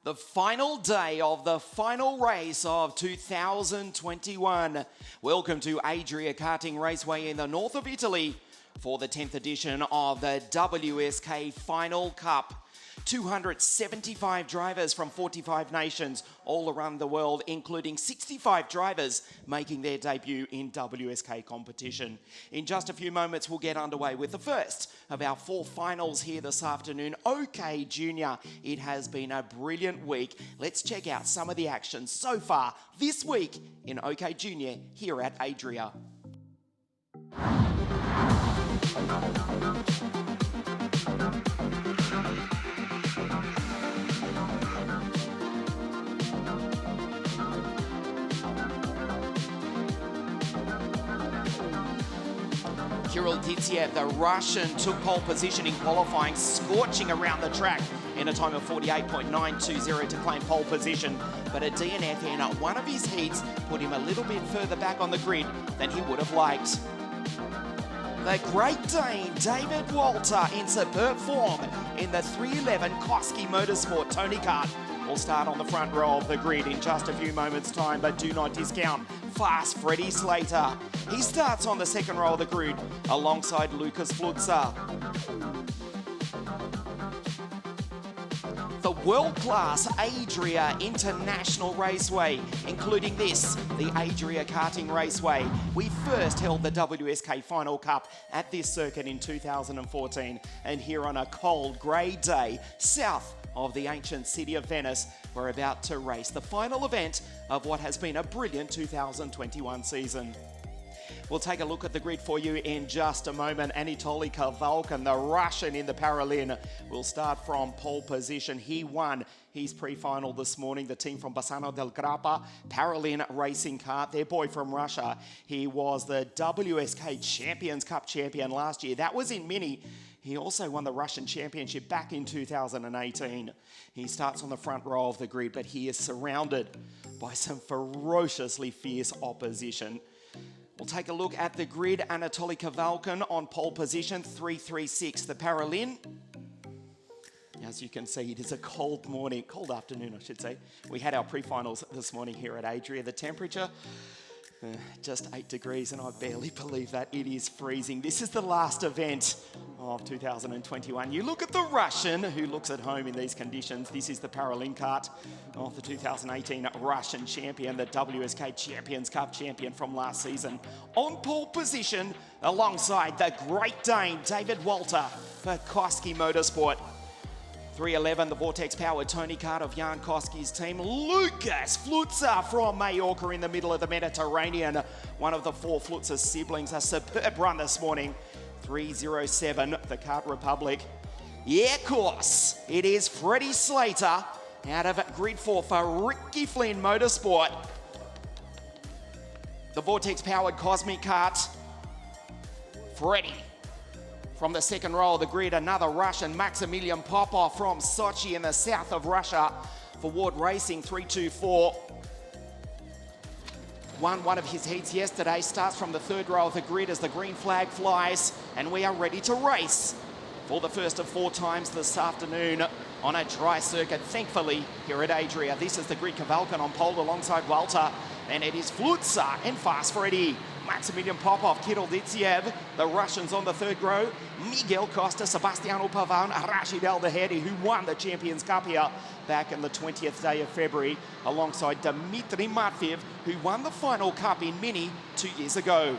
The final day of the final race of 2021. Welcome to ADRIA Karting Raceway in the north of Italy for the 10th edition of the WSK Final Cup. 275 drivers from 45 nations all around the world, including 65 drivers making their debut in WSK competition. In just a few moments, we'll get underway with the first of our 4 finals here this afternoon. OK Junior, it has been a brilliant week. Let's check out some of the action so far this week in OK Junior here at ADRIA. The Russian took pole position in qualifying, scorching around the track in a time of 48.920 to claim pole position. But a DNF in one of his heats put him a little bit further back on the grid than he would have liked. The Great Dane, David Walter, in superb form in the 311 Koski Motorsport Tony Kart will start on the front row of the grid in just a few moments' time, but do not discount Fast Freddie Slater. He starts on the second row of the grid alongside Lucas Flutzer. The world-class ADRIA International Raceway, including this, the ADRIA Karting Raceway. We first held the WSK Final Cup at this circuit in 2014, and here on a cold, grey day, south of the ancient city of Venice, we're about to race the final event of what has been a brilliant 2021 season. We'll take a look at the grid for you in just a moment. Anatoly Kavalkin, the Russian in the Paralin, will start from pole position. He won his pre-final this morning. The team from Bassano del Grappa, Paralin Racing Kart, their boy from Russia. He was the WSK Champions Cup champion last year. That was in Mini. He also won the Russian Championship back in 2018. He starts on the front row of the grid, but he is surrounded by some ferociously fierce opposition. We'll take a look at the grid. Anatoly Kavalkin on pole position, 336. The Paralin. As you can see, it is a cold morning, cold afternoon, I should say. We had our pre-finals this morning here at ADRIA. The temperature, just 8 degrees, and I barely believe that. It is freezing. This is the last event of 2021. You look at the Russian, who looks at home in these conditions. This is the Paralin Kart of the 2018 Russian champion, the WSK Champions Cup champion from last season. On pole position, alongside the Great Dane, David Walter, for Koski Motorsport. 311, the Vortex-powered Tony Kart of Jan Koski's team. Lucas Flutzer from Majorca in the middle of the Mediterranean. One of the 4 Flutzer siblings. A superb run this morning. 307, the Kart Republic. Yeah, of course, it is Freddie Slater out of grid 4 for Ricky Flynn Motorsport. The Vortex-powered Cosmic Kart. Freddie. From the second row of the grid, another Russian, Maximilian Popov from Sochi in the south of Russia for Ward Racing, 324. Won one of his heats yesterday, starts from the third row of the grid as the green flag flies, and we are ready to race for the first of 4 times this afternoon on a dry circuit, thankfully, here at ADRIA. This is the grid. Kavalkin on pole alongside Walter, and it is Flutzer and Fast Freddie. Maximilian Popov, Kirill Ditsiev, the Russians on the third row, Miguel Costa, Sebastiano Pavan, Rashid Al-Dahedi, who won the Champions Cup here back in the 20th day of February, alongside Dmitry Matveev, who won the final cup in Mini 2 years ago.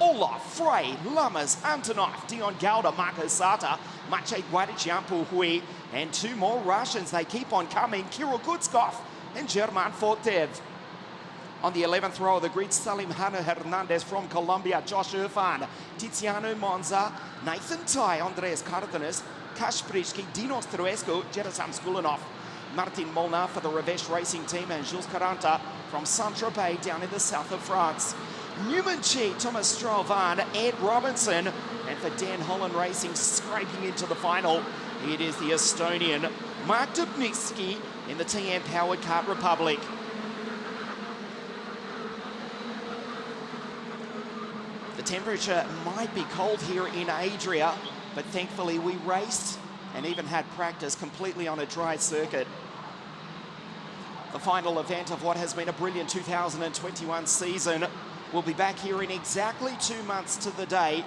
Olaf, Frey, Lammers, Antonov, Dion Gauda, Marco Sata, Maciej Guadician Hui, and 2 more Russians. They keep on coming, Kirill Kutskov and German Fortev. On the 11th row of the grid, Salim Hanna Hernandez from Colombia, Josh Irfan, Tiziano Monza, Nathan Tai, Andreas Cardenas, Kash Prishki, Dino Struescu, Jerezam Skulinov, Martin Molnar for the Revesh Racing Team, and Jules Caranta from Saint-Tropez down in the south of France. Newman Chi, Thomas Strovan, Ed Robinson, and for Dan Holland Racing scraping into the final, it is the Estonian Mark Dubnitsky in the TM-powered Kart Republic. The temperature might be cold here in ADRIA, but thankfully we raced and even had practice completely on a dry circuit. The final event of what has been a brilliant 2021 season. We'll be back here in exactly 2 months to the day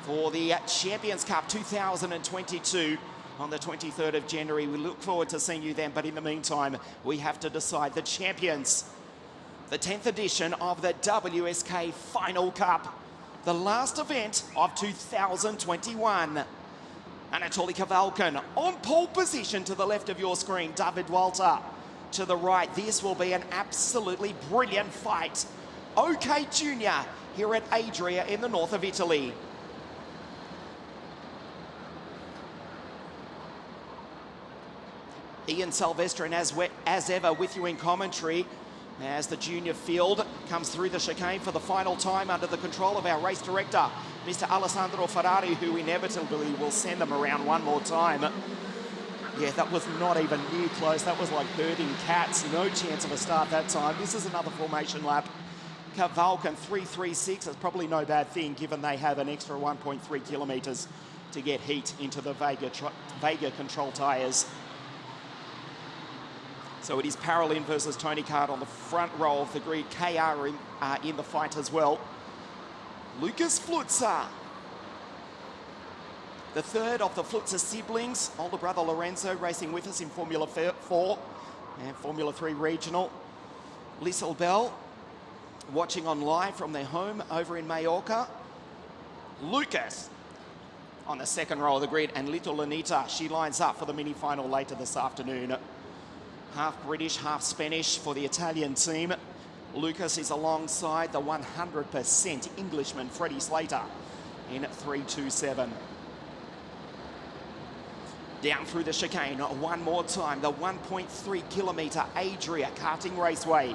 for the Champions Cup 2022 on the 23rd of January. We look forward to seeing you then, but in the meantime, we have to decide the champions. The 10th edition of the WSK Final Cup, the last event of 2021. Anatoly Kavalkin on pole position to the left of your screen. David Walter to the right. This will be an absolutely brilliant fight. OK Junior here at ADRIA in the north of Italy. Ian Salvestrin as ever with you in commentary as the junior field comes through the chicane for the final time under the control of our race director, Mr. Alessandro Ferrari, who inevitably will send them around one more time. Yeah, that was not even near close. That was like herding cats. No chance of a start that time. This is another formation lap. Kavalkin 336 is probably no bad thing given they have an extra 1.3 kilometres to get heat into the Vega control tyres. So it is Paralin versus Tony Kart on the front row of the grid. KR in the fight as well. Lucas Flutzer, the third of the Flutzer siblings. Older brother Lorenzo racing with us in Formula 4 and Formula 3 Regional. Lissel Bell watching on live from their home over in Mallorca. Lucas on the second row of the grid, and little Anita, she lines up for the mini final later this afternoon. Half British, half Spanish for the Italian team. Lucas is alongside the 100% Englishman Freddie Slater in 3.27. Down through the chicane one more time, the 1.3 kilometre ADRIA karting raceway.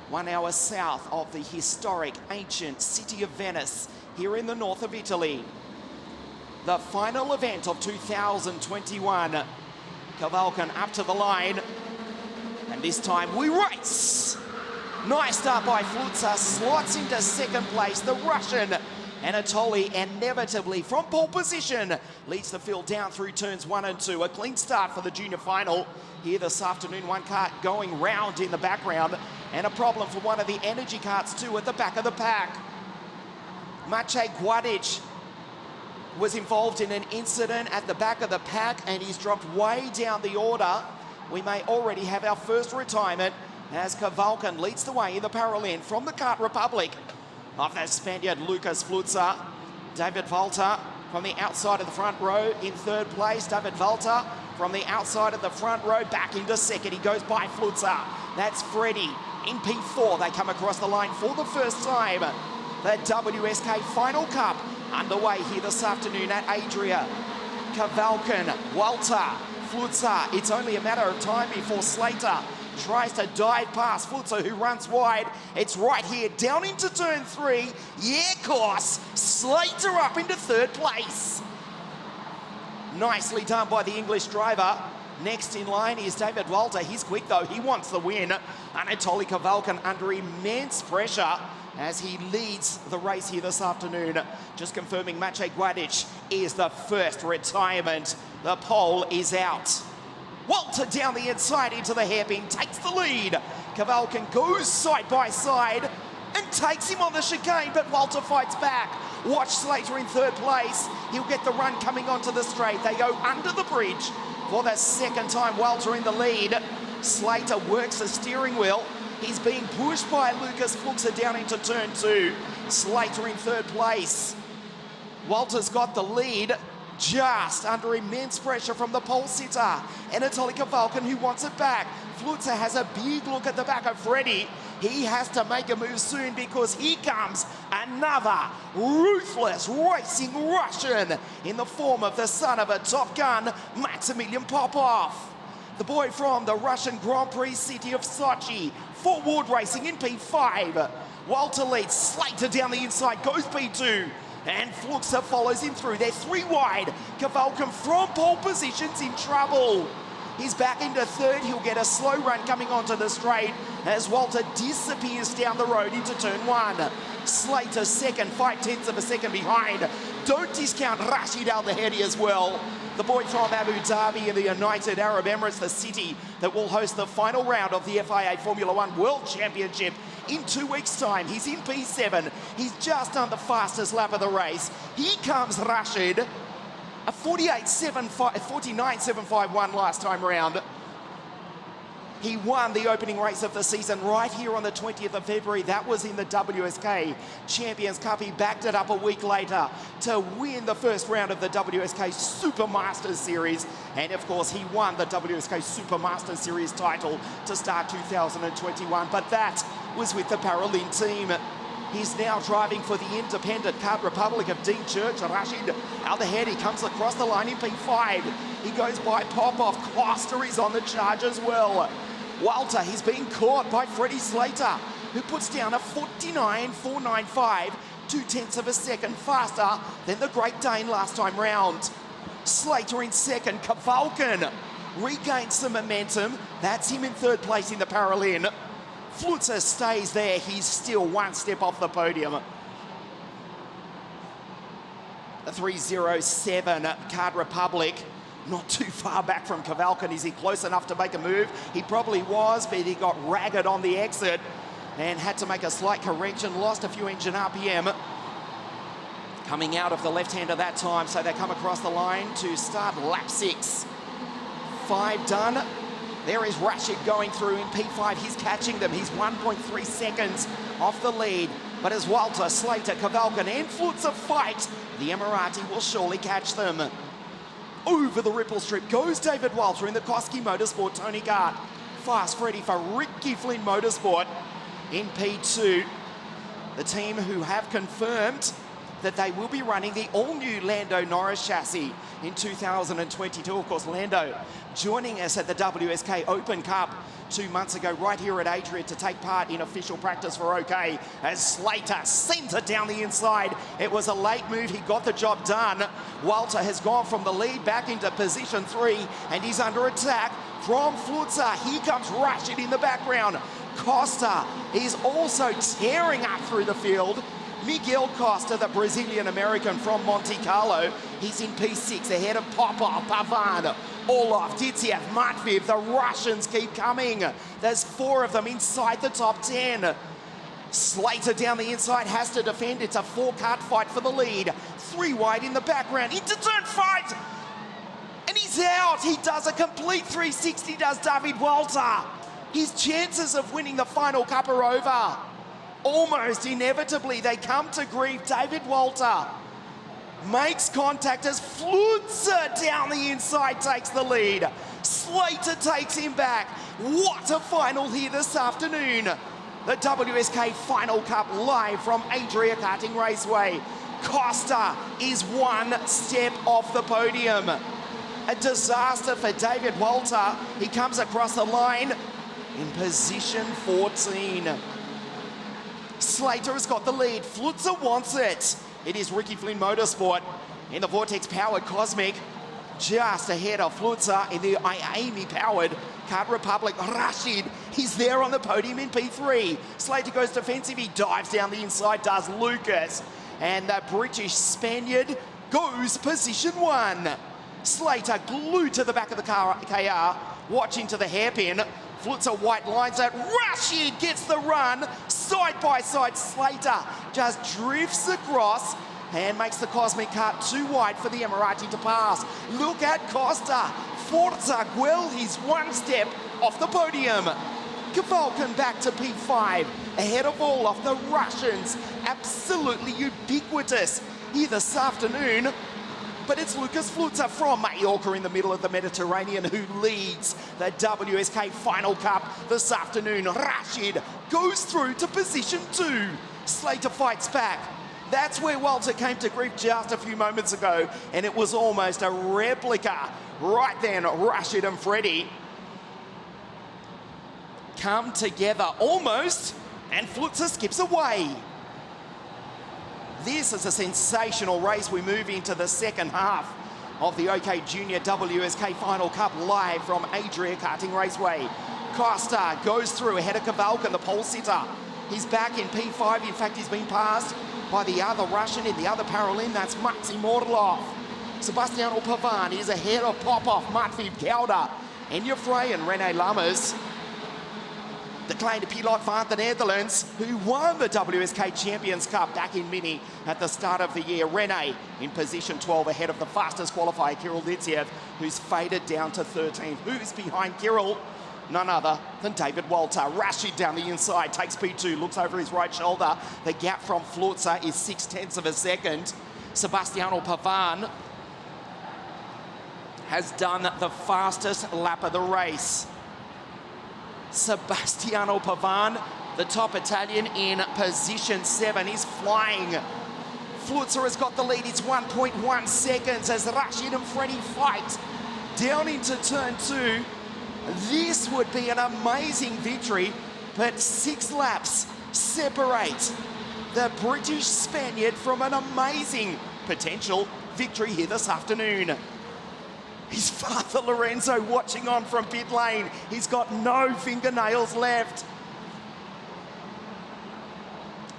1 hour south of the historic ancient city of Venice here in the north of Italy. The final event of 2021. Kavalkin up to the line. And this time we race. Nice start by Flutzer, slots into second place. The Russian Anatoly inevitably from pole position leads the field down through turns 1 and 2. A clean start for the junior final here this afternoon. One kart going round in the background, and a problem for one of the energy karts too at the back of the pack. Maciej Guadic was involved in an incident at the back of the pack and he's dropped way down the order. We may already have our first retirement as Kavalkin leads the way in the Paralin from the Kart Republic of the Spaniard Lucas Flutzer. David Walter from the outside of the front row in third place. David Walter from the outside of the front row back into second. He goes by Flutzer. That's Freddie in P4. They come across the line for the first time. The WSK Final Cup underway here this afternoon at ADRIA. Kavalkin, Walter, Flutzer. It's only a matter of time before Slater tries to dive past Flutzer, who runs wide. It's right here, down into turn 3. Yeah, course. Slater up into third place. Nicely done by the English driver. Next in line is David Walter. He's quick though, he wants the win. Anatoly Kavalkin under immense pressure as he leads the race here this afternoon. Just confirming Maciej Guadic is the first retirement. The pole is out. Walter down the inside into the hairpin, takes the lead. Kavalkin goes side by side and takes him on the chicane, but Walter fights back. Watch Slater in third place. He'll get the run coming onto the straight. They go under the bridge for the second time. Walter in the lead. Slater works the steering wheel. He's being pushed by Lucas Flutzer down into turn 2. Slater in third place. Walter's got the lead, just under immense pressure from the pole sitter. Anatoly Kavalkin, who wants it back. Flutzer has a big look at the back of Freddie. He has to make a move soon because here comes another ruthless racing Russian in the form of the son of a Top Gun, Maximilian Popov. The boy from the Russian Grand Prix city of Sochi, forward racing in P5. Walter leads, Slater down the inside, goes P2. And Flutzer follows him through. They're 3 wide. Kavalkin from pole position's in trouble. He's back into third. He'll get a slow run coming onto the straight as Walter disappears down the road into turn 1. Slater second, 0.5 of a second behind. Don't discount Rashid Al Dhahedi as well. The boy from Abu Dhabi in the United Arab Emirates, the city that will host the final round of the FIA Formula One World Championship in 2 weeks' time. He's in P7. He's just done the fastest lap of the race. Here comes Rashid. A 49.751 last time round. He won the opening race of the season right here on the 20th of February. That was in the WSK Champions Cup. He backed it up a week later to win the first round of the WSK Super Masters Series. And of course, he won the WSK Super Masters Series title to start 2021. But that was with the Paralin team. He's now driving for the independent Kart Republic of Dean Church. Rashid Al Dhahedi comes across the line in P5. He goes by Popov. Costa is on the charge as well. Walter, he's being caught by Freddie Slater, who puts down a 49.495, 0.2 of a second faster than the Great Dane last time round. Slater in second. Kavalkin regains some momentum. That's him in third place in the Paralin. Flutzer stays there. He's still one step off the podium. The 307 Kart Republic. Not too far back from Kavalkin. Is he close enough to make a move? He probably was, but he got ragged on the exit and had to make a slight correction. Lost a few engine RPM. Coming out of the left-hander that time, so they come across the line to start lap 6. 5 done. There is Rashid going through in P5. He's catching them. He's 1.3 seconds off the lead. But as Walter, Slater, Kavalkin and Flutzer fight, the Emirati will surely catch them. Over the ripple strip goes David Walter in the Koski Motorsport Tony Kart. Fast Freddy for Ricky Flynn Motorsport in P2. The team who have confirmed that they will be running the all-new Lando Norris chassis in 2022. Of course, Lando joining us at the WSK Open Cup 2 months ago right here at ADRIA to take part in official practice for OK as Slater sends it down the inside. It was a late move. He got the job done. Walter has gone from the lead back into position 3 and he's under attack from Flutzer. Here comes Rashid in the background. Costa is also tearing up through the field. Miguel Costa, the Brazilian-American from Monte Carlo, he's in P6 ahead of Popov, Pavan, Orlov, Ditsiev, Matviv. The Russians keep coming. There's 4 of them inside the top 10. Slater down the inside has to defend. It's a 4-kart fight for the lead. 3 wide in the background into turn 5. And he's out. He does a complete 360, does David Walter. His chances of winning the final cup are over. Almost inevitably, they come to grief. David Walter makes contact as Flutzer down the inside takes the lead. Slater takes him back. What a final here this afternoon. The WSK Final Cup live from ADRIA Karting Raceway. Costa is 1 step off the podium. A disaster for David Walter. He comes across the line in position 14. Slater has got the lead. Flutzer wants it. It is Ricky Flynn Motorsport in the Vortex-powered Cosmic, just ahead of Flutzer in the IAMI-powered Kart Republic. Rashid, he's there on the podium in P3. Slater goes defensive. He dives down the inside, does Lucas. And the British Spaniard goes position 1. Slater glued to the back of the KR, watching to the hairpin. Flutzer white lines that. Rashid gets the run. Side by side, Slater just drifts across and makes the Cosmic Kart too wide for the Emirati to pass. Look at Costa. Forza Guel, he's 1 step off the podium. Kavalkin back to P5, ahead of all of the Russians. Absolutely ubiquitous here this afternoon. But it's Lucas Flutzer from Mallorca in the middle of the Mediterranean who leads the WSK Final Cup this afternoon. Rashid goes through to position 2. Slater fights back. That's where Walter came to grief just a few moments ago, and it was almost a replica. Right then, Rashid and Freddie come together almost, and Flutzer skips away. This is a sensational race. We move into the second half of the OK Junior WSK Final Cup live from ADRIA Karting Raceway. Costa goes through ahead of Kavalkin, the pole sitter. He's back in P5. In fact, he's been passed by the other Russian in the other parallel. That's Maxim Orlov. Sebastiano Pavan is ahead of Popov, Matviv Gelder, and Jeffrey and René Lammers. The kleine pilot van the Netherlands, who won the WSK Champions Cup back in Mini at the start of the year. René in position 12 ahead of the fastest qualifier, Kirill Ditsiev, who's faded down to 13th. Who's behind Kirill? None other than David Walter. Rashid down the inside, takes P2, looks over his right shoulder. The gap from Flutzer is 0.6 of a second. Sebastiano Pavan has done the fastest lap of the race. Sebastiano Pavan, the top Italian, in position 7. He's flying. Flutzer has got the lead. It's 1.1 seconds as Rashid and Freddie fight down into turn 2. This would be an amazing victory, but 6 laps separate the British Spaniard from an amazing potential victory here this afternoon. His father Lorenzo watching on from pit lane. He's got no fingernails left.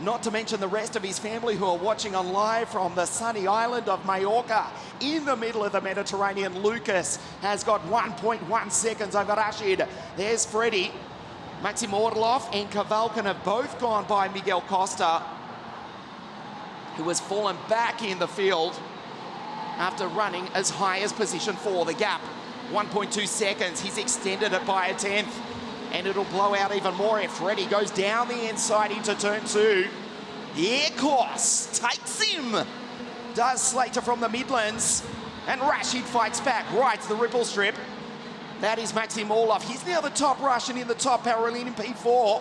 Not to mention the rest of his family who are watching on live from the sunny island of Majorca in the middle of the Mediterranean. Lucas has got 1.1 seconds over Rashid. There's Freddie. Maxim Orlov and Kavalkin have both gone by Miguel Costa, who has fallen back in the field after running as high as position 4. The gap, 1.2 seconds. He's extended it by a 10th, and it'll blow out even more if Freddie goes down the inside into turn 2. The air course takes him. Does Slater from the Midlands, and Rashid fights back, rides the ripple strip. That is Maxim Orlov. He's now the top Russian in the top parallel in P4.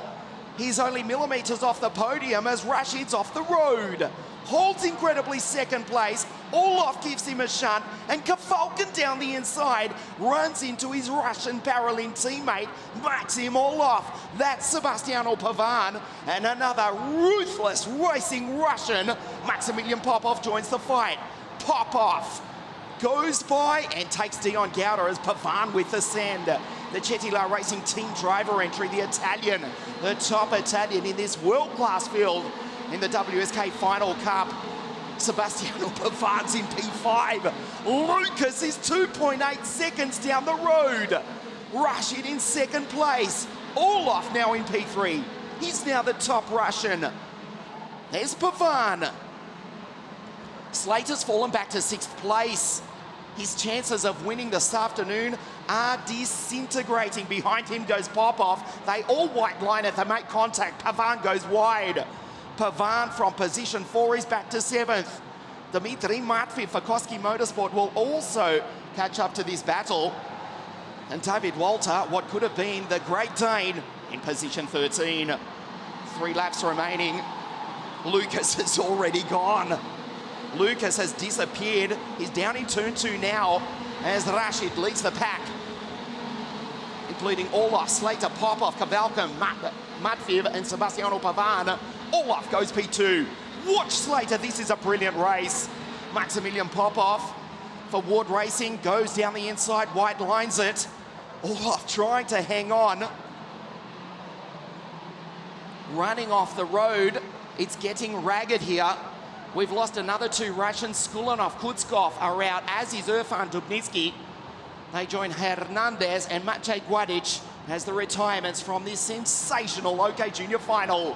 He's only millimetres off the podium as Rashid's off the road. Holds incredibly second place. Orlov gives him a shunt, and Kavalkin down the inside runs into his Russian parallel teammate, Maxim Orlov. That's Sebastiano Pavan, and another ruthless racing Russian, Maximilian Popov, joins the fight. Popov goes by and takes Dion Gauder as Pavan with the send. The Cetila Racing team driver entry, the Italian, the top Italian in this world-class field in the WSK Final Cup. Sebastiano Pavan's in P5. Lucas is 2.8 seconds down the road. Rashid in second place. Orlov now in P3. He's now the top Russian. There's Pavan. Slater's fallen back to 6th place. His chances of winning this afternoon are disintegrating. Behind him goes Popov. They all white line it. They make contact. Pavan goes wide. Pavan from position 4 is back to 7th. Dmitry Matviv for Koski Motorsport will also catch up to this battle. And David Walter, what could have been the Great Dane, in position 13. 3 laps remaining. Lucas has already gone. Lucas has disappeared. He's down in turn 2 now as Rashid leads the pack, including Orlov, Slater, Popov, Kavalkin, Matviv and Sebastiano Pavan. Orlov goes P2. Watch Slater, this is a brilliant race. Maximilian Popov for Ward Racing goes down the inside, white lines it. Orlov trying to hang on. Running off the road, it's getting ragged here. We've lost another 2 Russians. Skulanov, Kutskov are out, as is Irfan Dubnitsky. They join Hernandez and Maciej Guadic as the retirements from this sensational OK Junior final.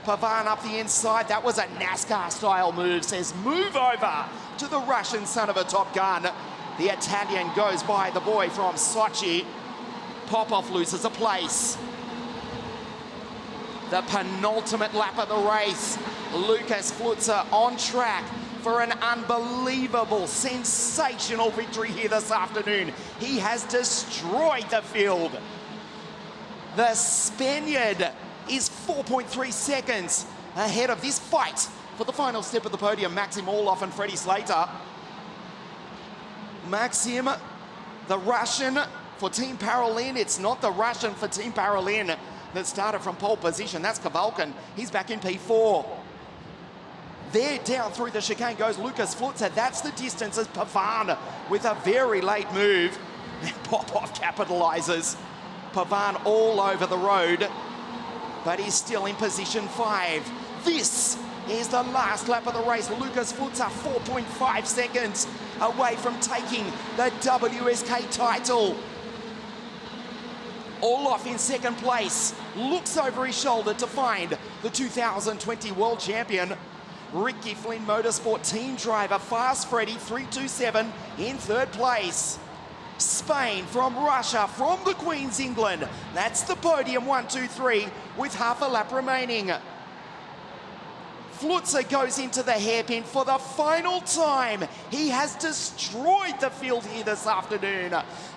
Pavan up the inside. That was a NASCAR-style move. Says, move over to the Russian son of a Top Gun. The Italian goes by the boy from Sochi. Popov loses a place. The penultimate lap of the race. Lucas Flutzer on track for an unbelievable, sensational victory here this afternoon. He has destroyed the field. The Spaniard is 4.3 seconds ahead of this fight for the final step of the podium. Maxim Orlov and Freddie Slater. Maxim, the Russian for Team Paralin. It's not the Russian for Team Paralin that started from pole position. That's Kavalkin. He's back in P4. There, down through the chicane goes Lucas Flutzer. That's the distance as Pavan with a very late move. And Popov capitalizes. Pavan all over the road, but he's still in position 5. This Here's the last lap of the race. Lucas Futsa 4.5 seconds away from taking the WSK title. Olaf in second place, looks over his shoulder to find the 2020 world champion. Ricky Flynn Motorsport team driver Fast Freddy 327 in third place. Spain from Russia, from the Queen's England. That's the podium, 1, 2, 3, with half a lap remaining. Flutzer goes into the hairpin for the final time. He has destroyed the field here this afternoon.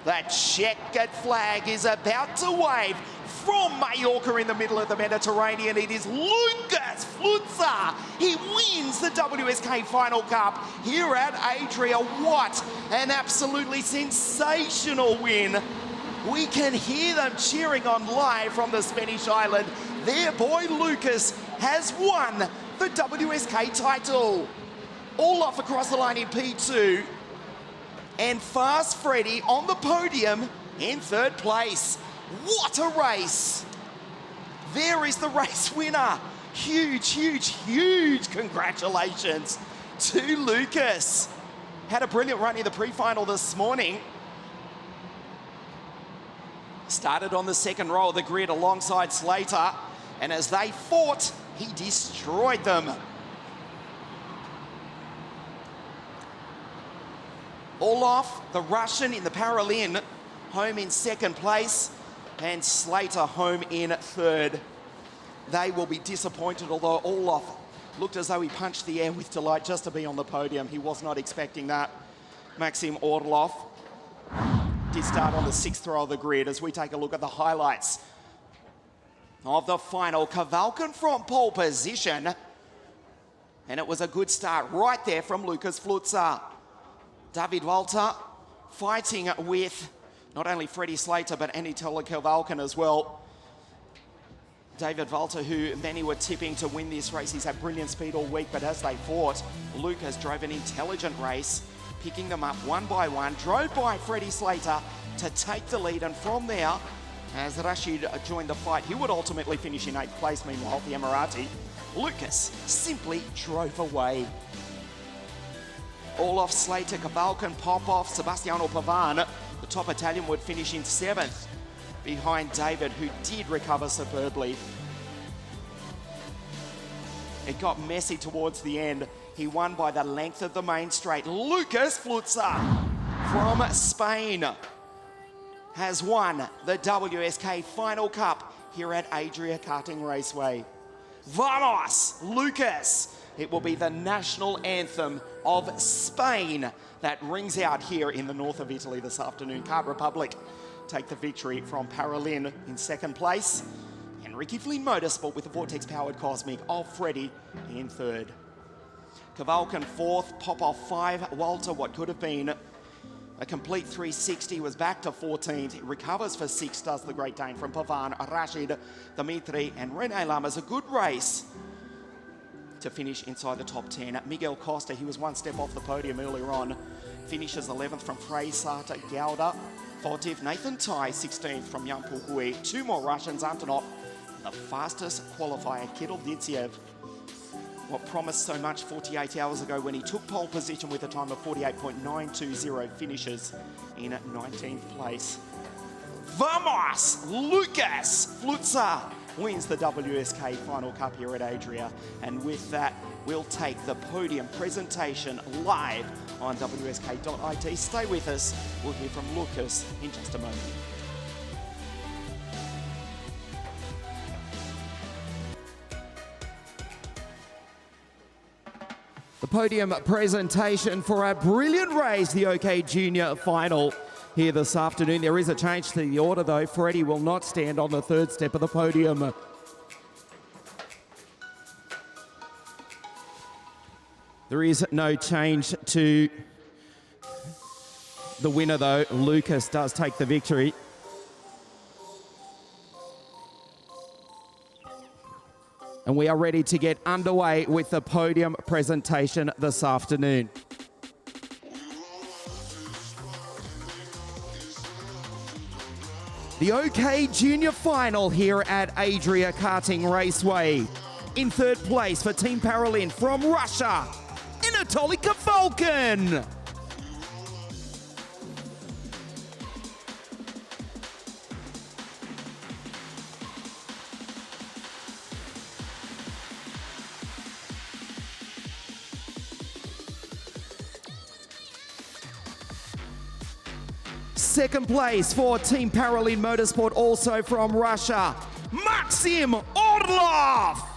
That checkered flag is about to wave from Mallorca in the middle of the Mediterranean. It is Lucas Flutzer. He wins the WSK Final Cup here at Adria. What an absolutely sensational win. We can hear them cheering on live from the Spanish island. Their boy Lucas has won the WSK title. Olaf across the line in P2, and Fast Freddy on the podium in third place. What a race! There is the race winner. Huge, huge, huge congratulations to Lucas. Had a brilliant run in the pre-final this morning. Started on the second row of the grid alongside Slater, and as they fought, he destroyed them. Olaf, the Russian in the Paralin, home in second place, and Slater home in third. They will be disappointed, although Olaf looked as though he punched the air with delight just to be on the podium. He was not expecting that. Maxim Orlov did start on the sixth row of the grid as we take a look at the highlights of the final. Kavalkin from pole position, and it was a good start right there from Lucas Flutzer. David Walter fighting with not only Freddie Slater but Anatoly Kavalkin as well. David Walter, who many were tipping to win this race, he's had brilliant speed all week, but as they fought, Lucas drove an intelligent race, picking them up one by one, drove by Freddie Slater to take the lead, and from there, as Rashid joined the fight, he would ultimately finish in 8th place. Meanwhile, the Emirati, Lucas, simply drove away. Olaf, Slater, Kavalkin, Popov, Sebastiano Pavan, the top Italian, would finish in 7th, behind David, who did recover superbly. It got messy towards the end. He won by the length of the main straight. Lucas Flutzer from Spain has won the WSK Final Cup here at Adria Karting Raceway. Vamos, Lucas! It will be the national anthem of Spain that rings out here in the north of Italy this afternoon. Kart Republic take the victory from Paralin in second place, and Ricky Flynn Motorsport with the Vortex-powered Cosmic of Freddie in third. Kavalkin fourth, Popov 5, Walter, what could have been a complete 360, was back to 14th. He recovers for 6th, does the Great Dane from Pavan, Rashid, Dimitri, and Rene Lamas. A good race to finish inside the top 10. Miguel Costa, he was one step off the podium earlier on, finishes 11th from Freisata, Gauda, Fotiv, Nathan Tai, 16th from Yampuhui. Two more Russians, Antonov, the fastest qualifier, Kittel Ditsiev. What promised so much 48 hours ago when he took pole position with a time of 48.920, finishes in 19th place. Vamos! Lucas Flutzer wins the WSK Final Cup here at Adria. And with that, we'll take the podium presentation live on WSK.it. Stay with us. We'll hear from Lucas in just a moment. The podium presentation for a brilliant race, the OK Junior Final here this afternoon. There is a change to the order though. Freddie will not stand on the third step of the podium. There is no change to the winner though. Lucas does take the victory. And we are ready to get underway with the podium presentation this afternoon. The OK Junior Final here at Adria Karting Raceway. In third place for Team Paralin from Russia, Italia Falcon. Second place for Team Paralin Motorsport, also from Russia, Maxim Orlov.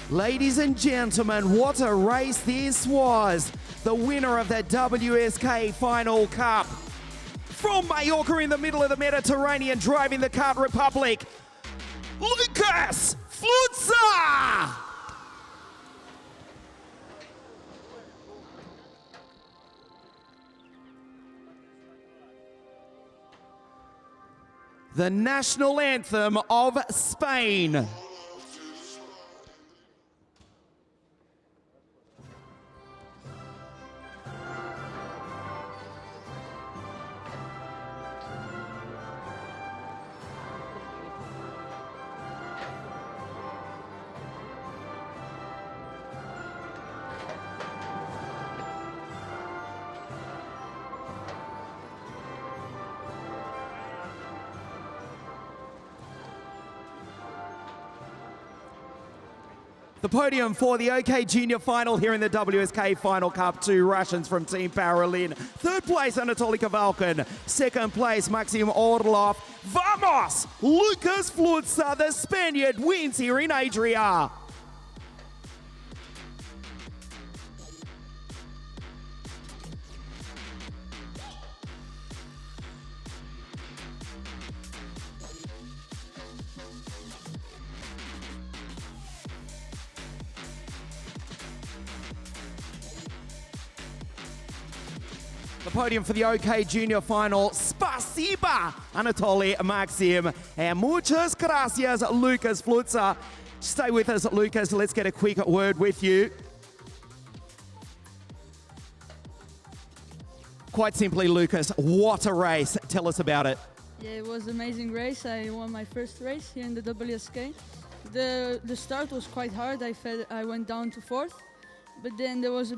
Ladies and gentlemen, what a race this was. The winner of the WSK Final Cup. From Mallorca in the middle of the Mediterranean, driving the Kart Republic, Lucas Flutzer! The national anthem of Spain. The podium for the OK Junior Final here in the WSK Final Cup, 2 Russians from Team Paralin. Third place, Italia Falcon. Second place, Maxim Orlov. Vamos! Lucas Flutzer, the Spaniard, wins here in ADRIA. The podium for the OK Junior Final. Spasiba, Anatoly Maxim. And muchas gracias, Lucas Flutzer. Stay with us, Lucas. Let's get a quick word with you. Quite simply, Lucas, what a race. Tell us about it. Yeah, it was an amazing race. I won my first race here in the WSK. The start was quite hard. I went down to 4th. But then there was a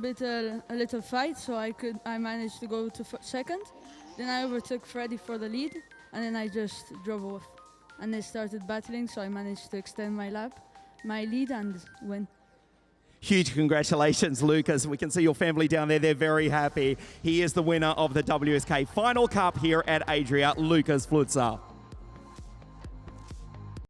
little fight, so I managed to go to second. Then I overtook Freddy for the lead, and then I just drove off. And they started battling, so I managed to extend my lead, and win. Huge congratulations, Lucas. We can see your family down there. They're very happy. He is the winner of the WSK Final Cup here at ADRIA, Lucas Flutzer.